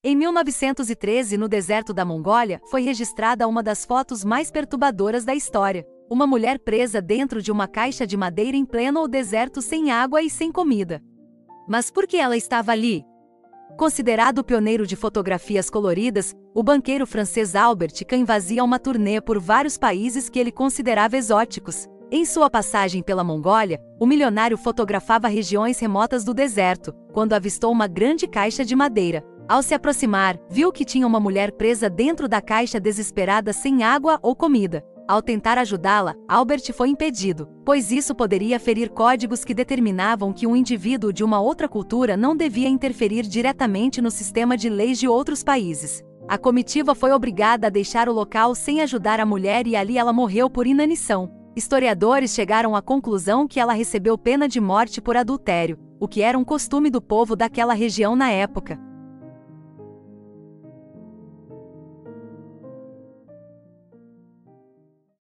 Em 1913, no deserto da Mongólia, foi registrada uma das fotos mais perturbadoras da história. Uma mulher presa dentro de uma caixa de madeira em pleno deserto sem água e sem comida. Mas por que ela estava ali? Considerado o pioneiro de fotografias coloridas, o banqueiro francês Albert Camus fazia uma turnê por vários países que ele considerava exóticos. Em sua passagem pela Mongólia, o milionário fotografava regiões remotas do deserto, quando avistou uma grande caixa de madeira. Ao se aproximar, viu que tinha uma mulher presa dentro da caixa desesperada sem água ou comida. Ao tentar ajudá-la, Albert foi impedido, pois isso poderia ferir códigos que determinavam que um indivíduo de uma outra cultura não devia interferir diretamente no sistema de leis de outros países. A comitiva foi obrigada a deixar o local sem ajudar a mulher e ali ela morreu por inanição. Historiadores chegaram à conclusão que ela recebeu pena de morte por adultério, o que era um costume do povo daquela região na época.